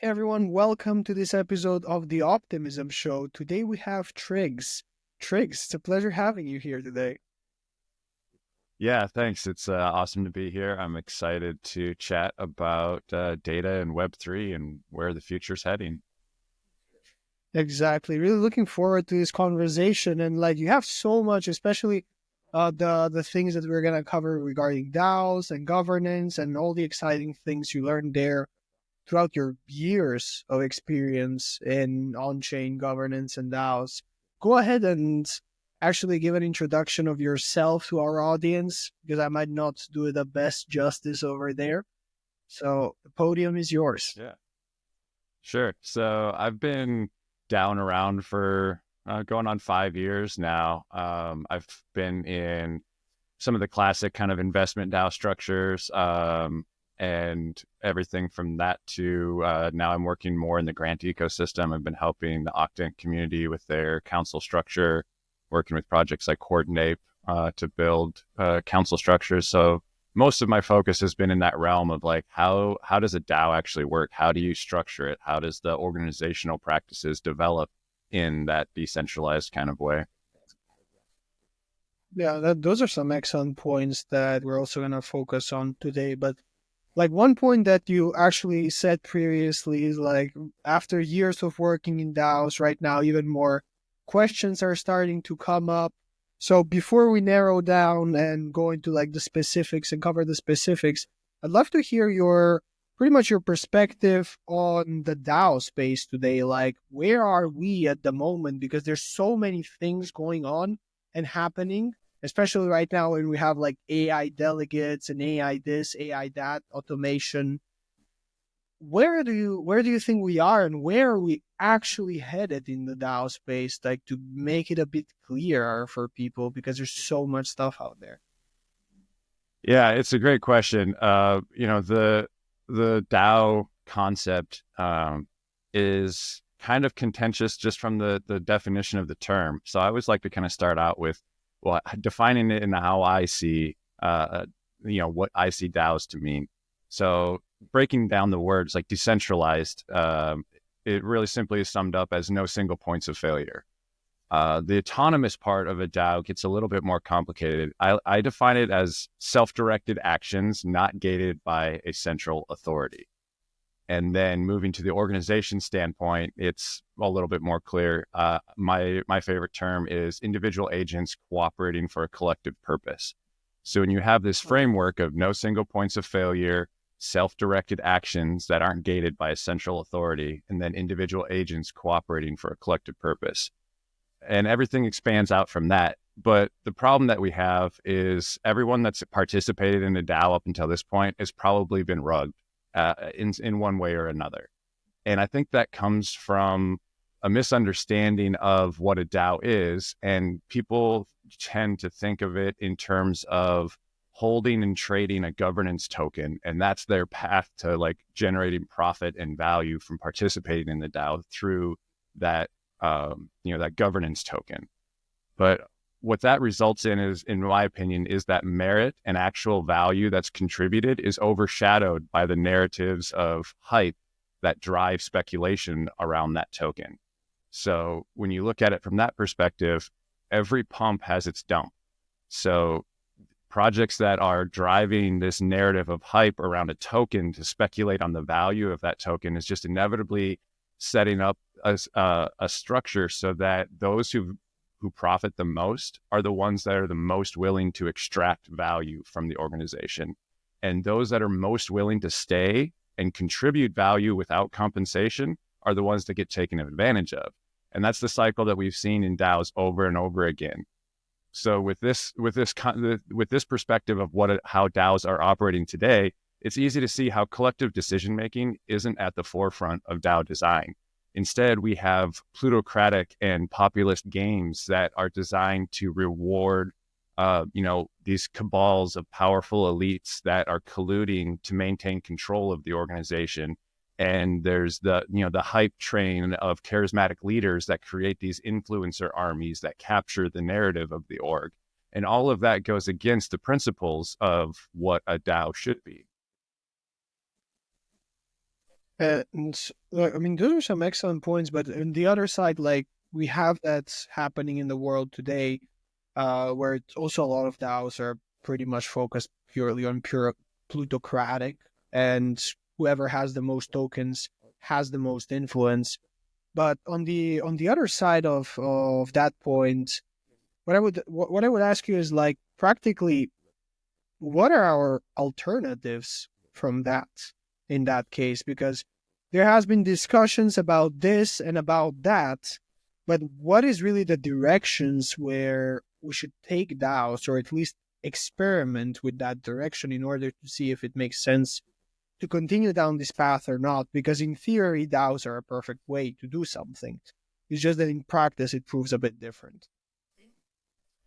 Hey everyone, welcome to this episode of the Optimism Show. Today we have Trigs. Trigs, it's a pleasure having you here today. Yeah, thanks. It's awesome to be here. I'm excited to chat about data and Web3 and where the future's heading. Exactly. Really looking forward to this conversation. And like you have so much, especially the things that we're gonna cover regarding DAOs and governance and all the exciting things you learned there throughout your years of experience in on-chain governance and DAOs. Go ahead and actually give an introduction of yourself to our audience because I might not do the best justice over there. So the podium is yours. Yeah, sure. So I've been down around for going on 5 years now. I've been in some of the classic kind of investment DAO structures, and everything from that to now I'm working more in the grant ecosystem. I've been helping the Octant community with their council structure, working with projects like Coordinate to build council structures. So most of my focus has been in that realm of like how does a DAO actually work? How do you structure it? How does the organizational practices develop in that decentralized kind of way? Yeah, those are some excellent points that we're also going to focus on today. But like one point that you actually said previously is like after years of working in DAOs right now, even more questions are starting to come up. So before we narrow down and go into like the specifics and cover the specifics, I'd love to hear your pretty much your perspective on the DAO space today. Like where are we at the moment? Because there's so many things going on and happening, especially right now when we have like AI delegates and AI this, AI that, automation. Where do you think we are, and where are we actually headed in the DAO space? Like to make it a bit clearer for people because there's so much stuff out there. Yeah, it's a great question. The DAO concept is kind of contentious just from the definition of the term. So I always like to kind of start out with, well, defining it in how I see, what I see DAOs to mean. So breaking down the words like decentralized, it really simply is summed up as no single points of failure. The autonomous part of a DAO gets a little bit more complicated. I define it as self-directed actions not gated by a central authority. And then moving to the organization standpoint, it's a little bit more clear. My favorite term is individual agents cooperating for a collective purpose. So when you have this framework of no single points of failure, self-directed actions that aren't gated by a central authority, and then individual agents cooperating for a collective purpose, and everything expands out from that. But the problem that we have is everyone that's participated in a DAO up until this point has probably been rugged in one way or another. And I think that comes from a misunderstanding of what a DAO is. And people tend to think of it in terms of holding and trading a governance token. And that's their path to like generating profit and value from participating in the DAO through that that governance token. But what that results in is, in my opinion, is that merit and actual value that's contributed is overshadowed by the narratives of hype that drive speculation around that token. So when you look at it from that perspective, every pump has its dump. So projects that are driving this narrative of hype around a token to speculate on the value of that token is just inevitably setting up a structure so that those who profit the most are the ones that are the most willing to extract value from the organization. And those that are most willing to stay and contribute value without compensation are the ones that get taken advantage of. And that's the cycle that we've seen in DAOs over and over again. So with this perspective of how DAOs are operating today, it's easy to see how collective decision making isn't at the forefront of DAO design. Instead, we have plutocratic and populist games that are designed to reward, these cabals of powerful elites that are colluding to maintain control of the organization. And there's the hype train of charismatic leaders that create these influencer armies that capture the narrative of the org. And all of that goes against the principles of what a DAO should be. I mean, those are some excellent points, but on the other side, like we have that's happening in the world today, where it's also a lot of DAOs are pretty much focused purely on pure plutocratic, and whoever has the most tokens has the most influence. But on the other side of that point, what I would ask you is like practically, what are our alternatives from that in that case? Because there has been discussions about this and about that, but what is really the directions where we should take DAOs, or at least experiment with that direction in order to see if it makes sense to continue down this path or not? Because in theory, DAOs are a perfect way to do something. It's just that in practice, it proves a bit different.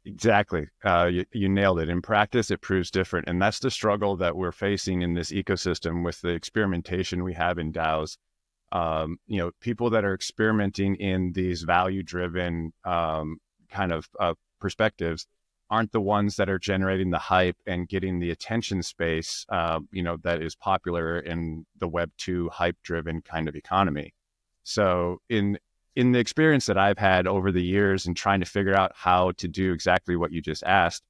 Exactly. You nailed it. In practice, it proves different. And that's the struggle that we're facing in this ecosystem with the experimentation we have in DAOs. People that are experimenting in these value-driven kind of perspectives aren't the ones that are generating the hype and getting the attention space, that is popular in the Web 2 hype-driven kind of economy. So in the experience that I've had over the years and trying to figure out how to do exactly what you just asked,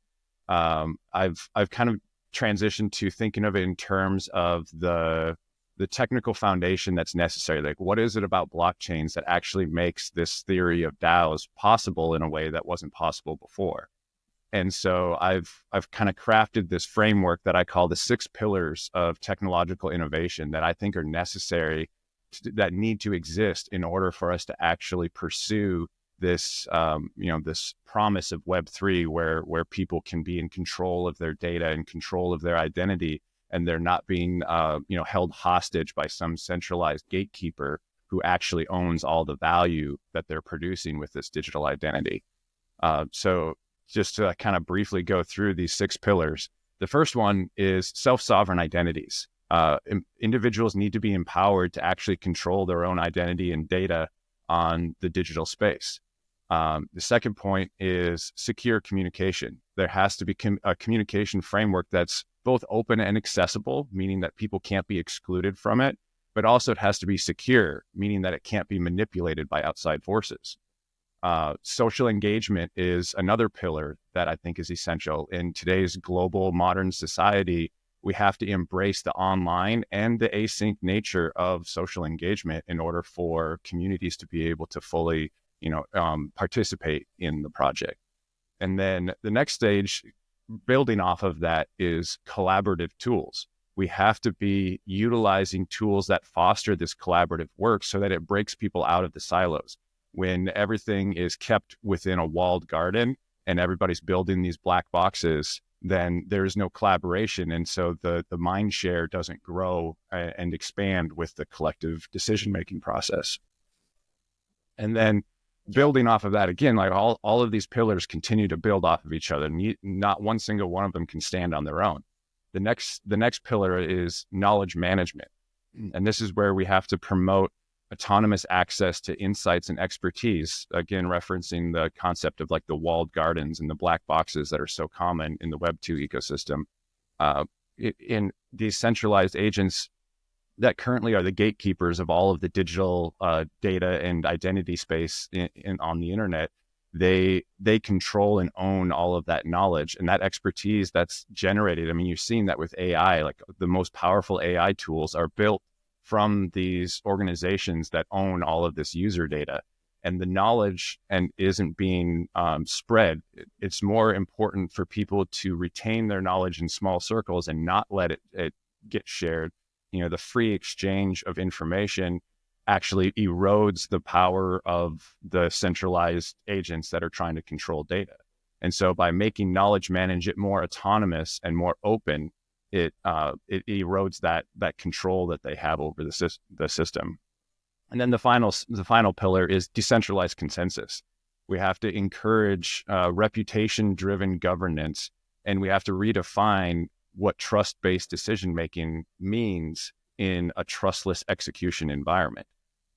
I've kind of transitioned to thinking of it in terms of the technical foundation that's necessary. Like, what is it about blockchains that actually makes this theory of DAOs possible in a way that wasn't possible before? And so I've kind of crafted this framework that I call the 6 pillars of technological innovation that I think are necessary that need to exist in order for us to actually pursue this, this promise of Web3, where people can be in control of their data and control of their identity, and they're not being, held hostage by some centralized gatekeeper who actually owns all the value that they're producing with this digital identity. So just to kind of briefly go through these 6 pillars, the first one is self-sovereign identities. Individuals need to be empowered to actually control their own identity and data on the digital space. The second point is secure communication. There has to be a communication framework that's both open and accessible, meaning that people can't be excluded from it, but also it has to be secure, meaning that it can't be manipulated by outside forces. Social engagement is another pillar that I think is essential. In today's global modern society, we have to embrace the online and the async nature of social engagement in order for communities to be able to fully, participate in the project. And then the next stage, building off of that, is collaborative tools. We have to be utilizing tools that foster this collaborative work so that it breaks people out of the silos. When everything is kept within a walled garden and everybody's building these black boxes, then there's no collaboration. And so the mind share doesn't grow and expand with the collective decision-making process. And then building off of that, again, like all of these pillars continue to build off of each other. Not one single one of them can stand on their own. The next pillar is knowledge management. And this is where we have to promote autonomous access to insights and expertise, again, referencing the concept of like the walled gardens and the black boxes that are so common in the Web 2 ecosystem. In decentralized agents that currently are the gatekeepers of all of the digital data and identity space on the internet, they control and own all of that knowledge and that expertise that's generated. I mean, you've seen that with AI, like the most powerful AI tools are built from these organizations that own all of this user data, and the knowledge and isn't being spread. It's more important for people to retain their knowledge in small circles and not let it get shared. The free exchange of information actually erodes the power of the centralized agents that are trying to control data. And so by making knowledge management more autonomous and more open, it erodes that control that they have over the system. And then the final pillar is decentralized consensus. We have to encourage reputation-driven governance, and we have to redefine what trust-based decision-making means in a trustless execution environment.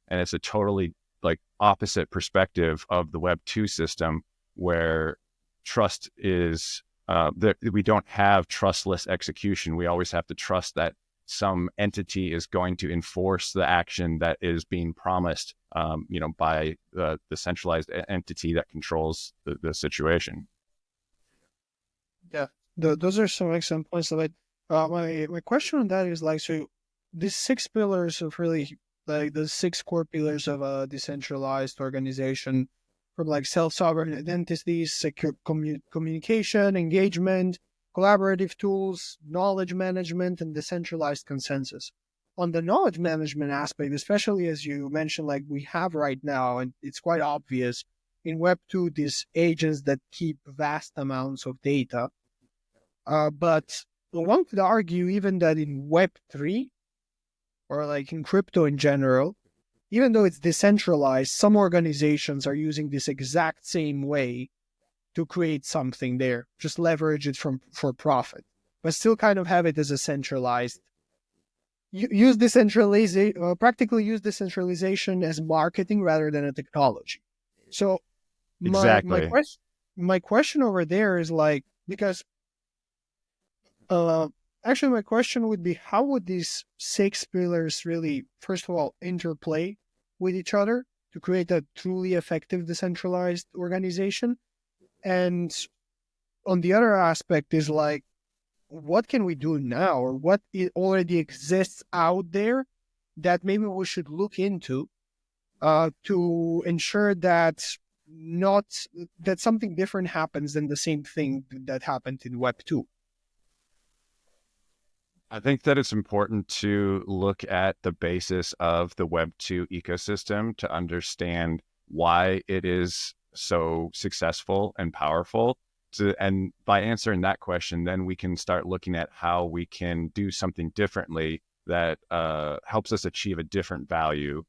And it's a totally like opposite perspective of the Web 2 system, where trust is that we don't have trustless execution. We always have to trust that some entity is going to enforce the action that is being promised, by the centralized entity that controls the situation. Yeah, those are some excellent points. Like, my question on that is like, so these six pillars of really like the six core pillars of a decentralized organization, from like self-sovereign identities, secure communication, engagement, collaborative tools, knowledge management, and decentralized consensus. On the knowledge management aspect, especially as you mentioned, like we have right now, and it's quite obvious in Web 2, these agents that keep vast amounts of data, but one could argue even that in Web3 or like in crypto in general, even though it's decentralized, some organizations are using this exact same way to create something there, just leverage it for profit, but still kind of have it as a centralized. Use decentralization, practically use decentralization as marketing rather than a technology. So my Exactly. question over there is like, because Uh, actually, my question would be, how would these six pillars really, first of all, interplay with each other to create a truly effective decentralized organization? And on the other aspect is like, what can we do now, or what already exists out there that maybe we should look into to ensure that not that something different happens than the same thing that happened in Web 2? I think that it's important to look at the basis of the Web 2 ecosystem to understand why it is so successful and powerful. And by answering that question, then we can start looking at how we can do something differently that helps us achieve a different value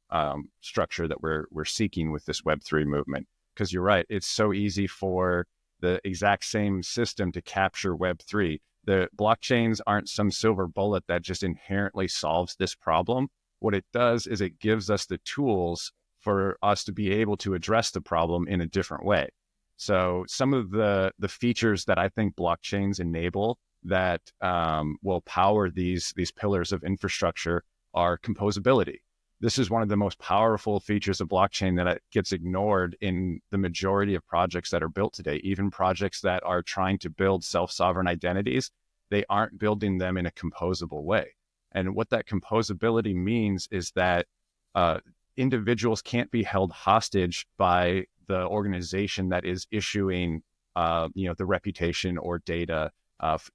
structure that we're seeking with this Web3 movement. Because you're right, it's so easy for the exact same system to capture Web3. The blockchains aren't some silver bullet that just inherently solves this problem. What it does is it gives us the tools for us to be able to address the problem in a different way. So some of the features that I think blockchains enable that will power these pillars of infrastructure are composability. This is one of the most powerful features of blockchain that gets ignored in the majority of projects that are built today. Even projects that are trying to build self-sovereign identities, they aren't building them in a composable way. And what that composability means is that individuals can't be held hostage by the organization that is issuing, the reputation or data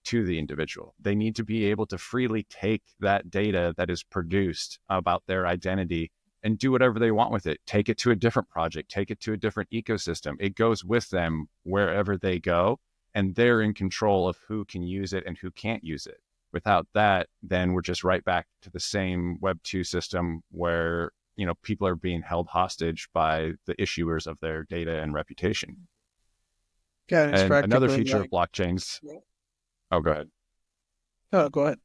to the individual. They need to be able to freely take that data that is produced about their identity and do whatever they want with it. Take it to a different project, take it to a different ecosystem. It goes with them wherever they go, and they're in control of who can use it and who can't use it. Without that, then we're just right back to the same Web 2 system where people are being held hostage by the issuers of their data and reputation. Yeah, it's And another practically feature of like, blockchains. Oh, go ahead. oh, go ahead.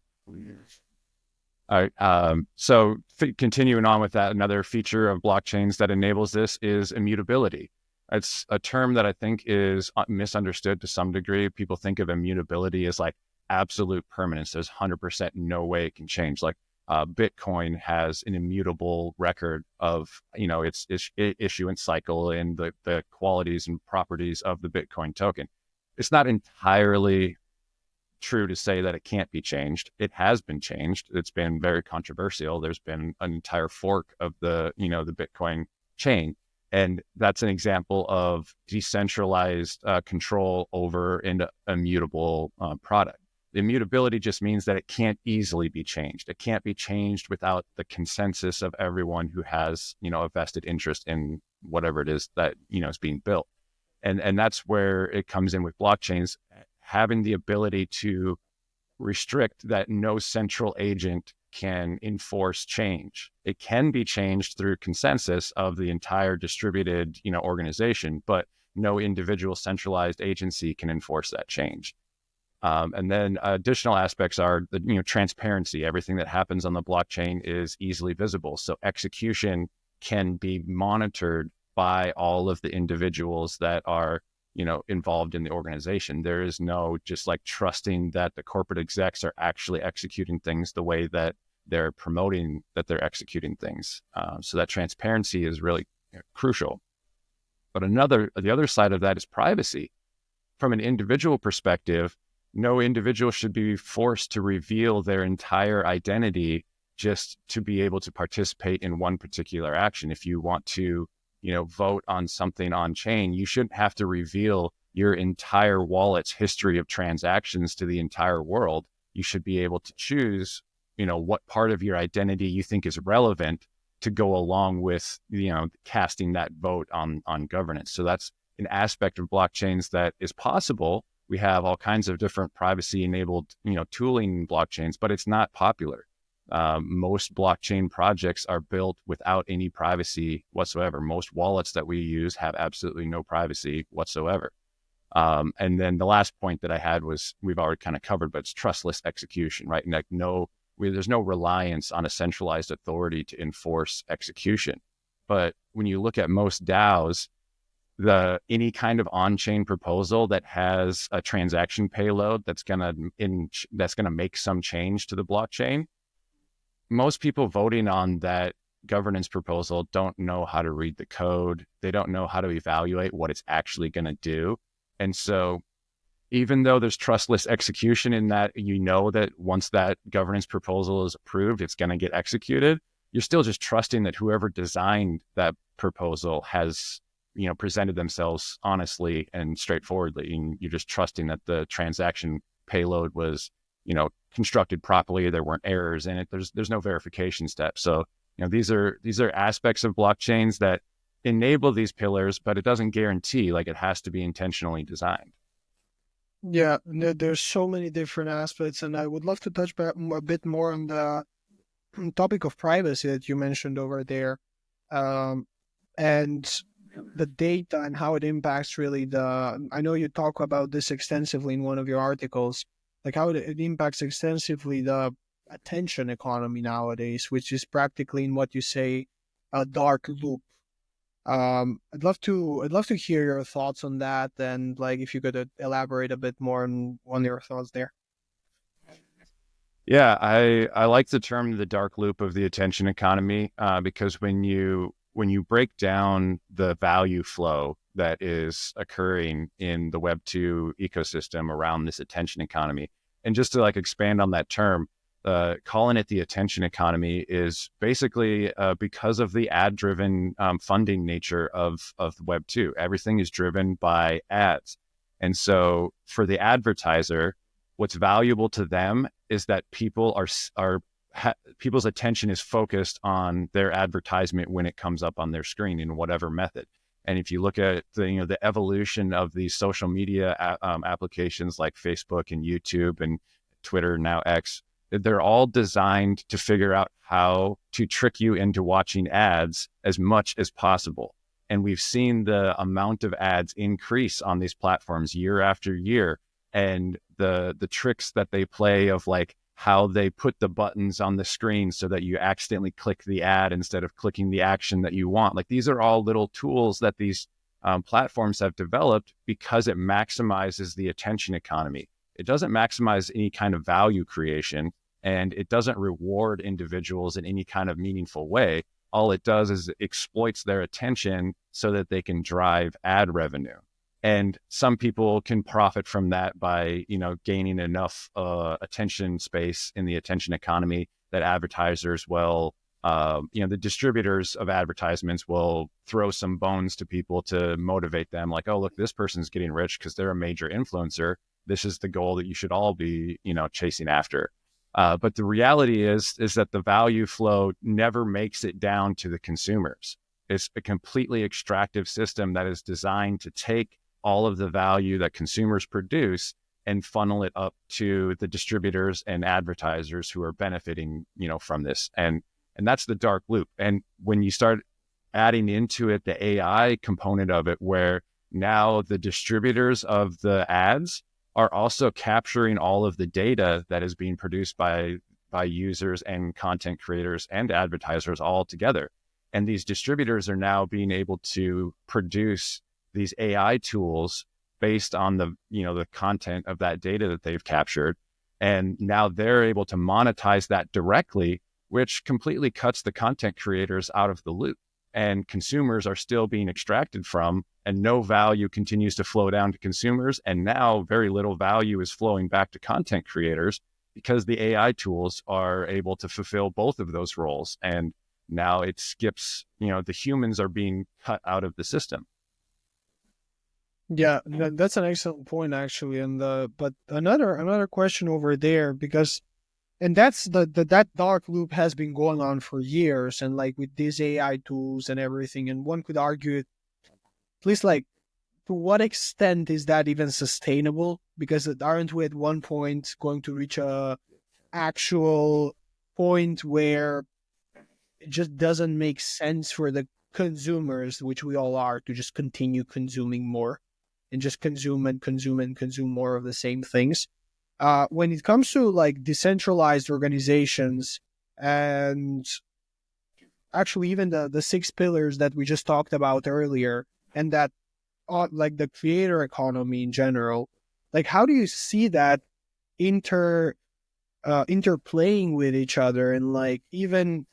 All right. So continuing on with that, another feature of blockchains that enables this is immutability. It's a term that I think is misunderstood to some degree. People think of immutability as like absolute permanence. There's 100% no way it can change. Like Bitcoin has an immutable record of, its issuance cycle and the qualities and properties of the Bitcoin token. It's not entirely true to say that it can't be changed. It has been changed. It's been very controversial. There's been an entire fork of the Bitcoin chain. And that's an example of decentralized control over an immutable product. The immutability just means that it can't easily be changed. It can't be changed without the consensus of everyone who has, a vested interest in whatever it is that, is being built. And that's where it comes in with blockchains, having the ability to restrict that no central agent can enforce change. It can be changed through consensus of the entire distributed, organization, but no individual centralized agency can enforce that change. And then additional aspects are the transparency. Everything that happens on the blockchain is easily visible. So execution can be monitored by all of the individuals that are involved in the organization. There is no just like trusting that the corporate execs are actually executing things the way that they're promoting that they're executing things. So that transparency is really crucial. But the other side of that is privacy. From an individual perspective, no individual should be forced to reveal their entire identity just to be able to participate in one particular action. If you want to, vote on something on chain, you shouldn't have to reveal your entire wallet's history of transactions to the entire world. You should be able to choose, what part of your identity you think is relevant to go along with, casting that vote on governance. So that's an aspect of blockchains that is possible. We have all kinds of different privacy enabled, tooling blockchains, but it's not popular. Most blockchain projects are built without any privacy whatsoever. Most wallets that we use have absolutely no privacy whatsoever. And then the last point that I had was we've already kind of covered, but it's trustless execution, right? And there's no reliance on a centralized authority to enforce execution. But when you look at most DAOs, any kind of on-chain proposal that has a transaction payload that's gonna make some change to the blockchain, most people voting on that governance proposal don't know how to read the code. They don't know how to evaluate what it's actually going to do. And so even though there's trustless execution in that, that once that governance proposal is approved, it's going to get executed, you're still just trusting that whoever designed that proposal has, presented themselves honestly and straightforwardly. And you're just trusting that the transaction payload was, constructed properly. There weren't errors in it. There's no verification steps. So, these are aspects of blockchains that enable these pillars, but it doesn't guarantee, like, it has to be intentionally designed. Yeah, there's so many different aspects, and I would love to touch a bit more on the topic of privacy that you mentioned over there, and the data and how it impacts really I know you talk about this extensively in one of your articles, like how it impacts extensively the attention economy nowadays, which is practically, in what you say, a dark loop. I'd love to hear your thoughts on that, and like if you could elaborate a bit more on your thoughts there. Yeah, I like the term the dark loop of the attention economy, because when you break down the value flow that is occurring in the Web2 ecosystem around this attention economy, and just to like expand on that term, calling it the attention economy is basically because of the ad-driven funding nature of Web2. Everything is driven by ads. And so for the advertiser, what's valuable to them is that people's attention is focused on their advertisement when it comes up on their screen in whatever method. And if you look at the evolution of these social media applications like Facebook and YouTube and Twitter, now X, they're all designed to figure out how to trick you into watching ads as much as possible. And we've seen the amount of ads increase on these platforms year after year. And the tricks that they play of like how they put the buttons on the screen so that you accidentally click the ad instead of clicking the action that you want. Like, these are all little tools that these platforms have developed because it maximizes the attention economy. It doesn't maximize any kind of value creation, and it doesn't reward individuals in any kind of meaningful way. All it does is it exploits their attention so that they can drive ad revenue. And some people can profit from that by, gaining enough attention space in the attention economy that advertisers will, the distributors of advertisements will throw some bones to people to motivate them. Like, oh, look, this person's getting rich because they're a major influencer. This is the goal that you should all be, chasing after. But the reality is that the value flow never makes it down to the consumers. It's a completely extractive system that is designed to take all of the value that consumers produce and funnel it up to the distributors and advertisers who are benefiting, from this. And that's the dark loop. And when you start adding into it the AI component of it, where now the distributors of the ads are also capturing all of the data that is being produced by users and content creators and advertisers all together. And these distributors are now being able to produce these AI tools based on the, the content of that data that they've captured. And now they're able to monetize that directly, which completely cuts the content creators out of the loop. And consumers are still being extracted from, and no value continues to flow down to consumers. And now very little value is flowing back to content creators because the AI tools are able to fulfill both of those roles. And now it skips, the humans are being cut out of the system. Yeah, that's an excellent point actually. And but another question over there, because and that's the that dark loop has been going on for years, and like with these AI tools and everything, and one could argue, at least like, to what extent is that even sustainable? Because aren't we at one point going to reach a actual point where it just doesn't make sense for the consumers, which we all are, to just continue consuming more and just consume and consume and consume more of the same things? When it comes to like decentralized organizations, and actually even the six pillars that we just talked about earlier, and that like the creator economy in general, like how do you see that inter interplaying with each other? And like, even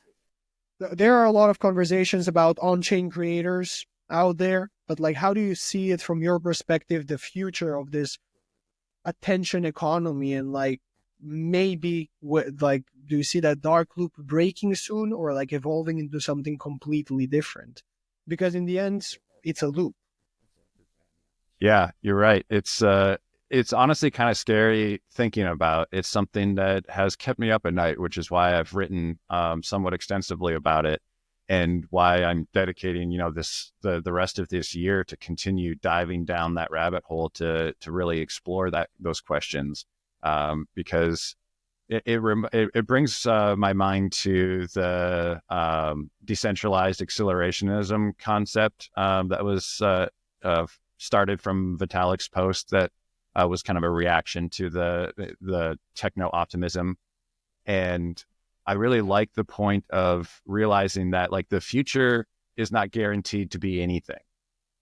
there are a lot of conversations about on-chain creators out there, but like, how do you see it from your perspective, the future of this attention economy? And like, maybe like, do you see that dark loop breaking soon, or like evolving into something completely different? Because in the end, it's a loop. Yeah, you're right. It's honestly kind of scary thinking about. It's something that has kept me up at night, which is why I've written somewhat extensively about it, and why I'm dedicating, the rest of this year to continue diving down that rabbit hole to really explore those questions, because it brings my mind to the decentralized accelerationism concept that was started from Vitalik's post that was kind of a reaction to the techno optimism. And I really like the point of realizing that like the future is not guaranteed to be anything.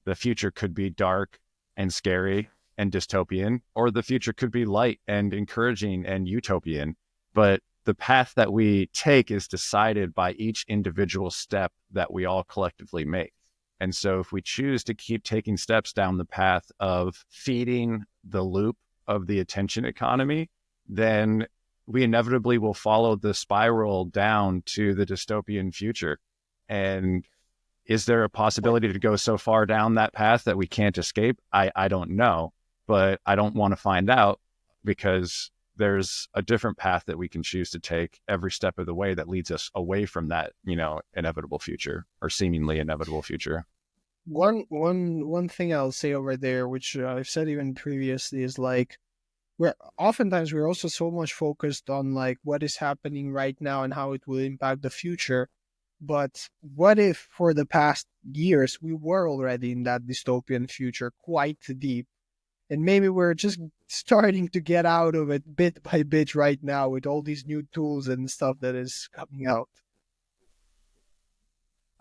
The future could be dark and scary and dystopian, or the future could be light and encouraging and utopian. But the path that we take is decided by each individual step that we all collectively make. And so if we choose to keep taking steps down the path of feeding the loop of the attention economy, then we inevitably will follow the spiral down to the dystopian future. And is there a possibility to go so far down that path that we can't escape? I don't know, but I don't want to find out, because there's a different path that we can choose to take every step of the way that leads us away from that, inevitable future, or seemingly inevitable future. One thing I'll say over there, which I've said even previously, is like, we're also so much focused on like what is happening right now and how it will impact the future. But what if for the past years we were already in that dystopian future quite deep, and maybe we're just starting to get out of it bit by bit right now with all these new tools and stuff that is coming out?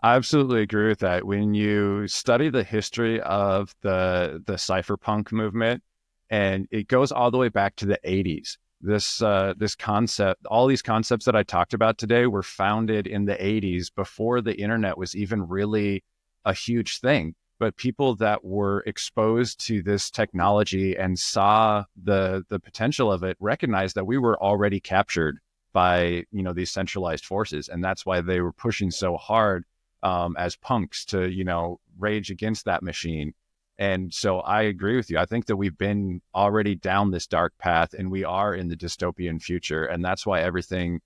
I absolutely agree with that. When you study the history of the cypherpunk movement, and it goes all the way back to the 80s. This concept, all these concepts that I talked about today, were founded in the 80s, before the internet was even really a huge thing. But people that were exposed to this technology and saw the potential of it recognized that we were already captured by these centralized forces, and that's why they were pushing so hard as punks to rage against that machine. And so I agree with you. I think that we've been already down this dark path, and we are in the dystopian future. And that's why everything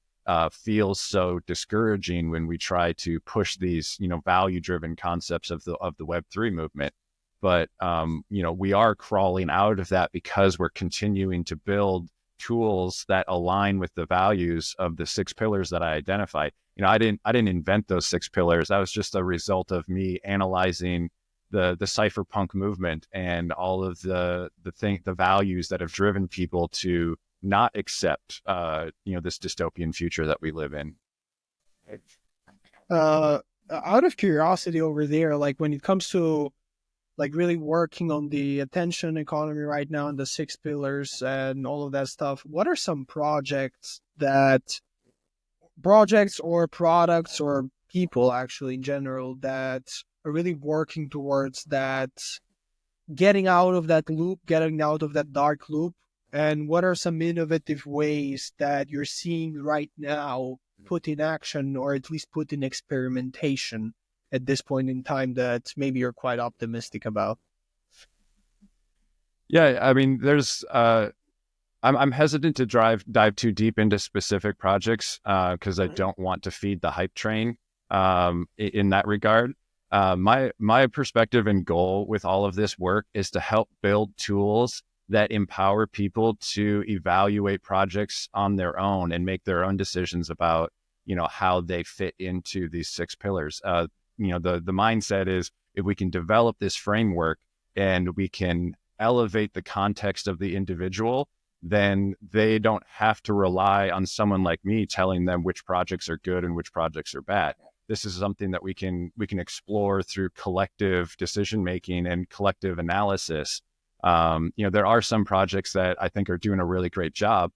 feels so discouraging when we try to push these, value-driven concepts of the Web3 movement. But, we are crawling out of that because we're continuing to build tools that align with the values of the six pillars that I identified. I didn't invent those six pillars. That was just a result of me analyzing the cypherpunk movement and all of the values that have driven people to not accept this dystopian future that we live in. Out of curiosity over there, like when it comes to like really working on the attention economy right now and the 6 pillars and all of that stuff, what are some projects or products or people actually in general that are really working towards that, getting out of that loop, getting out of that dark loop? And what are some innovative ways that you're seeing right now put in action, or at least put in experimentation at this point in time, that maybe you're quite optimistic about? Yeah, I mean, there's I'm hesitant to dive too deep into specific projects because I don't want to feed the hype train in that regard. My perspective and goal with all of this work is to help build tools that empower people to evaluate projects on their own and make their own decisions about, how they fit into these 6 pillars. The mindset is, if we can develop this framework and we can elevate the context of the individual, then they don't have to rely on someone like me telling them which projects are good and which projects are bad. This is something that we can explore through collective decision making and collective analysis. There are some projects that I think are doing a really great job.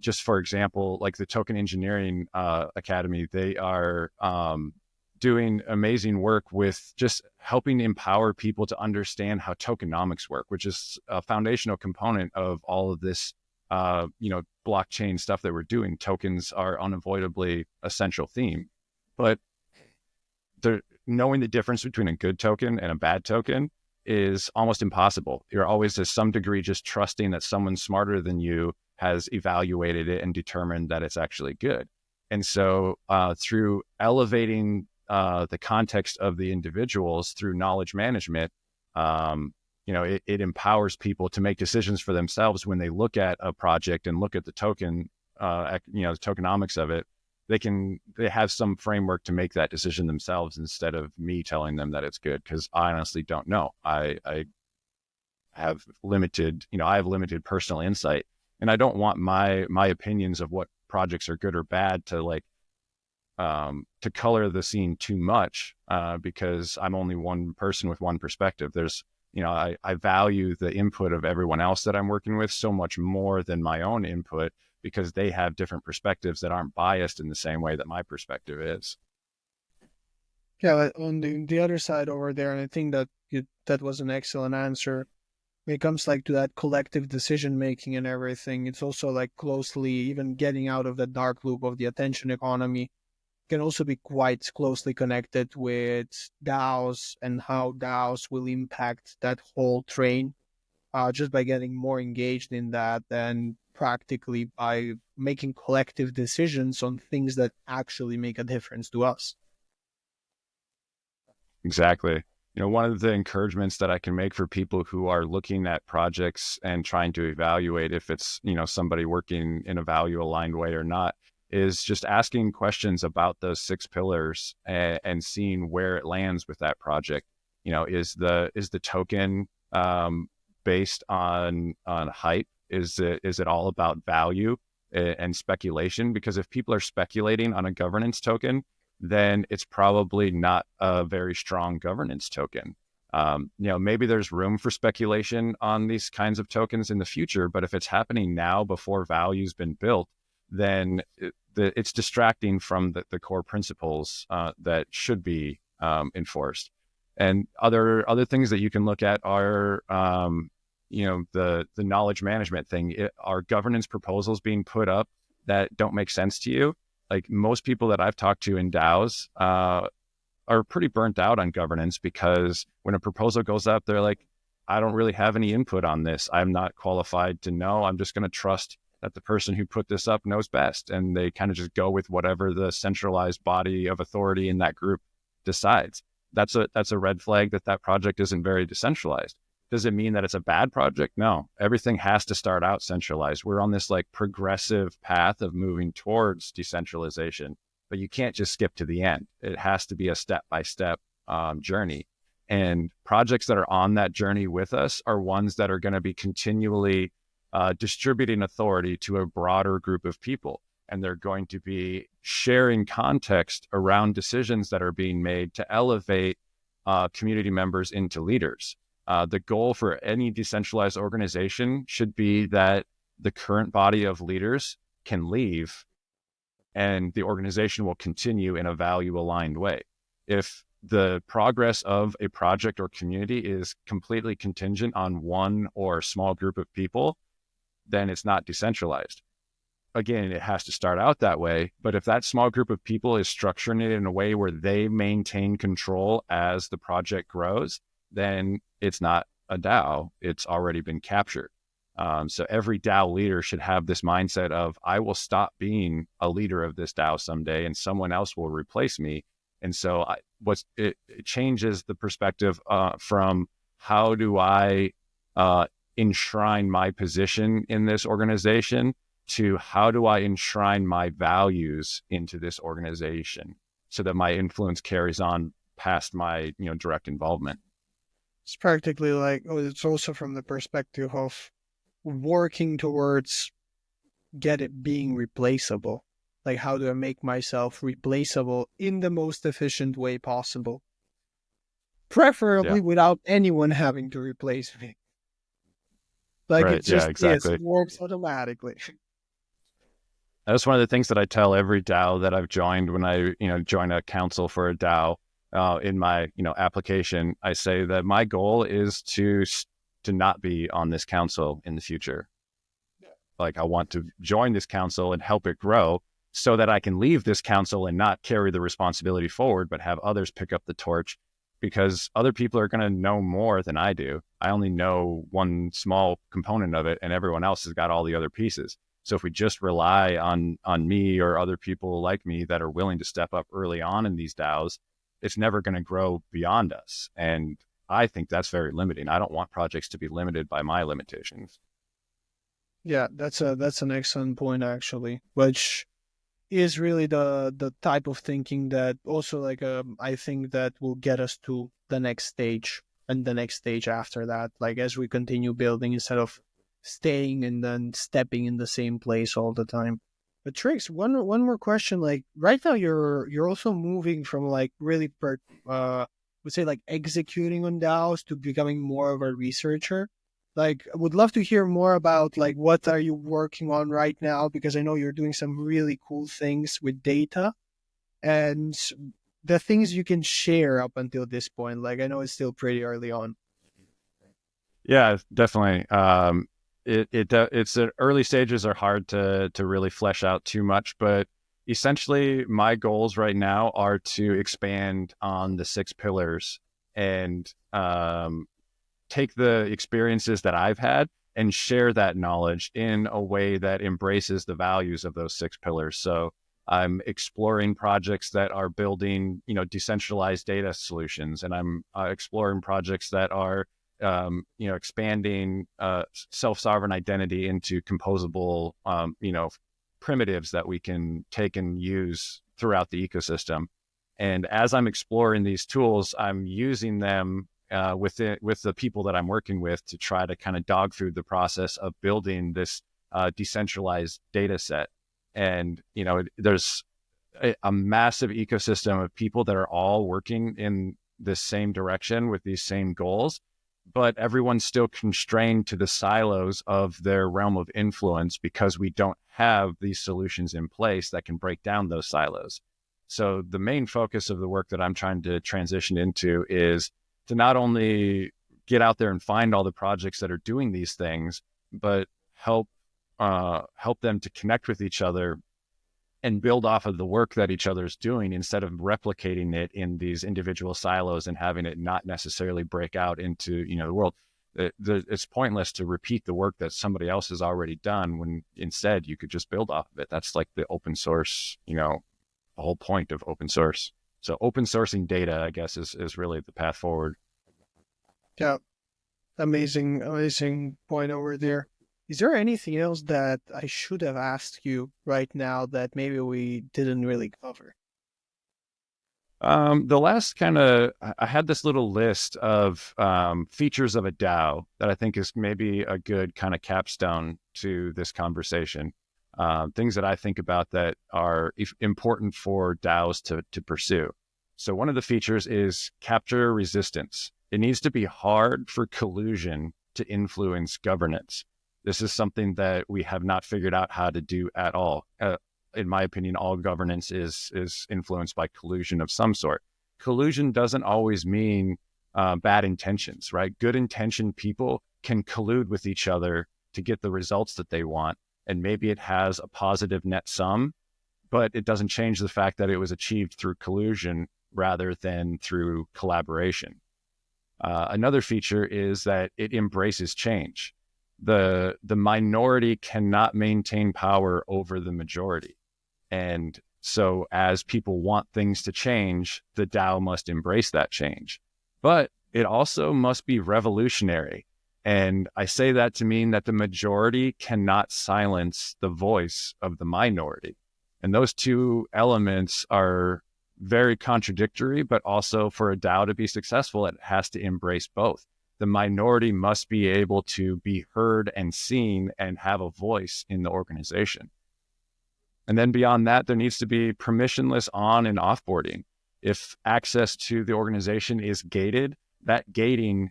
Just for example, like the Token Engineering Academy, they are doing amazing work with just helping empower people to understand how tokenomics work, which is a foundational component of all of this, blockchain stuff that we're doing. Tokens are unavoidably a central theme, but knowing the difference between a good token and a bad token is almost impossible. You're always to some degree just trusting that someone smarter than you has evaluated it and determined that it's actually good. And so through elevating the context of the individuals through knowledge management, it empowers people to make decisions for themselves when they look at a project and look at the token, the tokenomics of it. They have some framework to make that decision themselves instead of me telling them that it's good, because I honestly don't know. I have limited personal insight, and I don't want my opinions of what projects are good or bad to to color the scene too much, because I'm only one person with one perspective. I value the input of everyone else that I'm working with so much more than my own input, because they have different perspectives that aren't biased in the same way that my perspective is. Yeah, on the other side over there, and I think that was an excellent answer. When it comes like to that collective decision making and everything, it's also like closely, even getting out of the dark loop of the attention economy, can also be quite closely connected with DAOs and how DAOs will impact that whole train, just by getting more engaged in that, and practically by making collective decisions on things that actually make a difference to us. Exactly. One of the encouragements that I can make for people who are looking at projects and trying to evaluate if it's, somebody working in a value aligned way or not, is just asking questions about those 6 pillars and seeing where it lands with that project. Is the token based on hype? Is it all about value and speculation? Because if people are speculating on a governance token, then it's probably not a very strong governance token. Maybe there's room for speculation on these kinds of tokens in the future, but if it's happening now before value's been built, then it's distracting from the core principles that should be enforced. And other things that you can look at are, the knowledge management thing. Are governance proposals being put up that don't make sense to you? Like most people that I've talked to in DAOs are pretty burnt out on governance, because when a proposal goes up, they're like, I don't really have any input on this. I'm not qualified to know. I'm just going to trust that the person who put this up knows best. And they kind of just go with whatever the centralized body of authority in that group decides. That's a red flag that project isn't very decentralized. Does it mean that it's a bad project? No, everything has to start out centralized. We're on this like progressive path of moving towards decentralization, but you can't just skip to the end. It has to be a step-by-step journey. And projects that are on that journey with us are ones that are going to be continually distributing authority to a broader group of people. And they're going to be sharing context around decisions that are being made to elevate community members into leaders. The goal for any decentralized organization should be that the current body of leaders can leave and the organization will continue in a value aligned way. If the progress of a project or community is completely contingent on one or small group of people, then it's not decentralized. Again, it has to start out that way. But if that small group of people is structuring it in a way where they maintain control as the project grows, then it's not a DAO. It's already been captured. So every DAO leader should have this mindset of, I will stop being a leader of this DAO someday and someone else will replace me. And so it changes the perspective from how do I enshrine my position in this organization to how do I enshrine my values into this organization so that my influence carries on past my direct involvement. It's practically like, it's also from the perspective of working towards being replaceable. Like, how do I make myself replaceable in the most efficient way possible? Preferably without anyone having to replace me. Like, right. it just Exactly. it works automatically. That's one of the things that I tell every DAO that I've joined when I, join a council for a DAO. In my, application, I say that my goal is to not be on this council in the future. Like, I want to join this council and help it grow so that I can leave this council and not carry the responsibility forward, but have others pick up the torch, because other people are going to know more than I do. I only know one small component of it and everyone else has got all the other pieces. So if we just rely on me or other people like me that are willing to step up early on in these DAOs, it's never going to grow beyond us. And I think that's very limiting. I don't want projects to be limited by my limitations. Yeah, that's an excellent point, actually, which is really the type of thinking that also, like, I think that will get us to the next stage and the next stage after that, like, as we continue building instead of staying and then stepping in the same place all the time. But Trigs, one more question. Like, right now you're also moving from, like, really would say, like, executing on DAOs to becoming more of a researcher. Like, I would love to hear more about, like, what are you working on right now, because I know you're doing some really cool things with data and the things you can share up until this point. Like, I know it's still pretty early on. Yeah, definitely. It's early stages are hard to really flesh out too much, but essentially my goals right now are to expand on the 6 pillars and take the experiences that I've had and share that knowledge in a way that embraces the values of those 6 pillars. So I'm exploring projects that are building, decentralized data solutions, and I'm exploring projects that are, expanding self-sovereign identity into composable, primitives that we can take and use throughout the ecosystem. And as I'm exploring these tools, I'm using them with the people that I'm working with to try to kind of dog food the process of building this decentralized data set. And, there's a massive ecosystem of people that are all working in this same direction with these same goals, but everyone's still constrained to the silos of their realm of influence because we don't have these solutions in place that can break down those silos. So the main focus of the work that I'm trying to transition into is to not only get out there and find all the projects that are doing these things, but help them to connect with each other and build off of the work that each other's doing instead of replicating it in these individual silos and having it not necessarily break out into, the world. It's pointless to repeat the work that somebody else has already done when instead you could just build off of it. That's like the open source, the whole point of open source. So open sourcing data, I guess, is really the path forward. Yeah, amazing point over there. Is there anything else that I should have asked you right now that maybe we didn't really cover? The last I had this little list of features of a DAO that I think is maybe a good kind of capstone to this conversation. Things that I think about that are important for DAOs to pursue. So one of the features is capture resistance. It needs to be hard for collusion to influence governance. This is something that we have not figured out how to do at all. In my opinion, all governance is influenced by collusion of some sort. Collusion doesn't always mean bad intentions, right? Good intentioned people can collude with each other to get the results that they want. And maybe it has a positive net sum, but it doesn't change the fact that it was achieved through collusion rather than through collaboration. Another feature is that it embraces change. The minority cannot maintain power over the majority. And so as people want things to change, the DAO must embrace that change. But it also must be revolutionary. And I say that to mean that the majority cannot silence the voice of the minority. And those two elements are very contradictory, but also for a DAO to be successful, it has to embrace both. The minority must be able to be heard and seen and have a voice in the organization. And then beyond that, there needs to be permissionless on and offboarding. If access to the organization is gated, that gating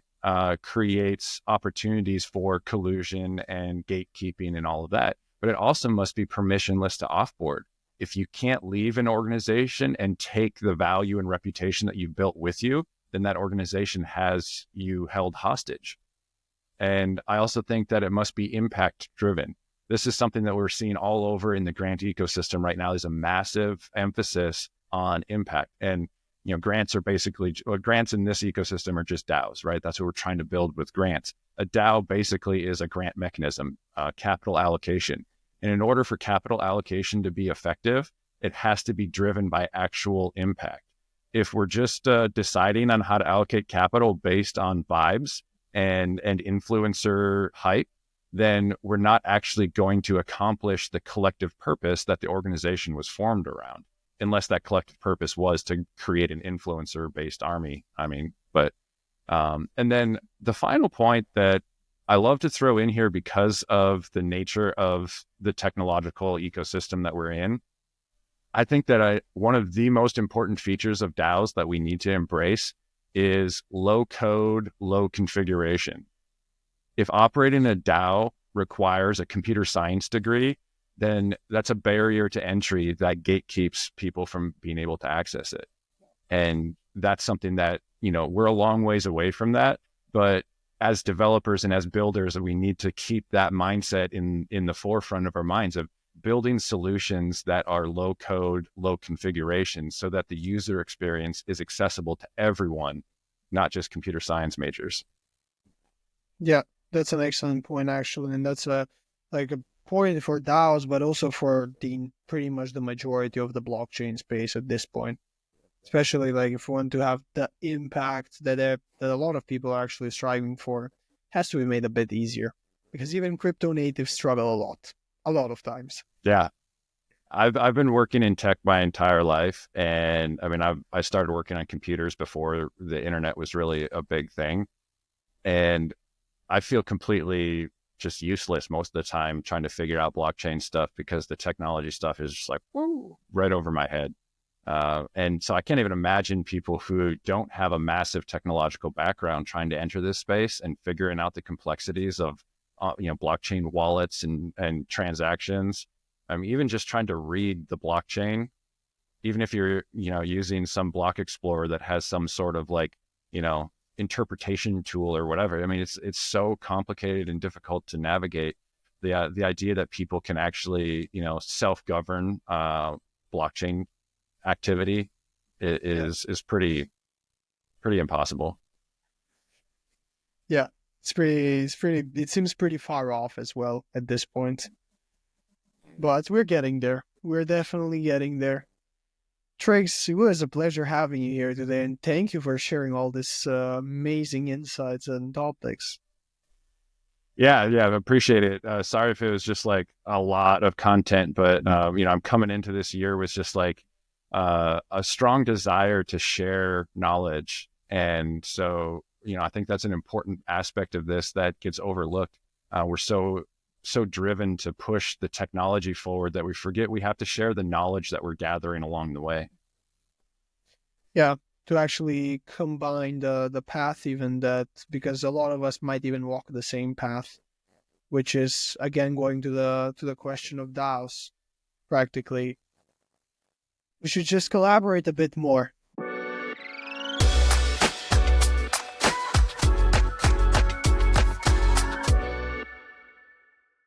creates opportunities for collusion and gatekeeping and all of that. But it also must be permissionless to offboard. If you can't leave an organization and take the value and reputation that you've built with you, then that organization has you held hostage. And I also think that it must be impact driven. This is something that we're seeing all over in the grant ecosystem right now. There's a massive emphasis on impact. And grants are basically, grants in this ecosystem are just DAOs, right? That's what we're trying to build with grants. A DAO basically is a grant mechanism, capital allocation. And in order for capital allocation to be effective, it has to be driven by actual impact. If we're just deciding on how to allocate capital based on vibes and influencer hype, then we're not actually going to accomplish the collective purpose that the organization was formed around, unless that collective purpose was to create an influencer-based army. And then the final point that I love to throw in here because of the nature of the technological ecosystem that we're in, I think that one of the most important features of DAOs that we need to embrace is low code, low configuration. If operating a DAO requires a computer science degree, then that's a barrier to entry that gatekeeps people from being able to access it. And that's something that, we're a long ways away from that. But as developers and as builders, we need to keep that mindset in the forefront of our minds of building solutions that are low code, low configuration, so that the user experience is accessible to everyone, not just computer science majors. Yeah, that's an excellent point, actually. And that's a point for DAOs, but also for pretty much the majority of the blockchain space at this point. Especially if we want to have the impact that a lot of people are actually striving for, has to be made a bit easier. Because even crypto natives struggle a lot of times. Yeah. I've been working in tech my entire life. And I started working on computers before the internet was really a big thing. And I feel completely just useless most of the time trying to figure out blockchain stuff because the technology stuff is just woo, right over my head. And so I can't even imagine people who don't have a massive technological background trying to enter this space and figuring out the complexities of, blockchain wallets and transactions. Even just trying to read the blockchain, even if you're, using some block explorer that has some sort of interpretation tool or whatever. It's so complicated and difficult to navigate. The idea that people can actually, self-govern blockchain activity is pretty impossible. Yeah, it seems pretty far off as well at this point. But we're getting there. We're definitely getting there. Trigs, it was a pleasure having you here today, and thank you for sharing all this amazing insights and topics. Yeah, I appreciate it. Sorry if it was just a lot of content, but I'm coming into this year with just a strong desire to share knowledge. And so, I think that's an important aspect of this that gets overlooked. We're so driven to push the technology forward that we forget we have to share the knowledge that we're gathering along the way. Yeah, to actually combine the path, even that, because a lot of us might even walk the same path, which is again going to the question of DAOs. Practically, we should just collaborate a bit more.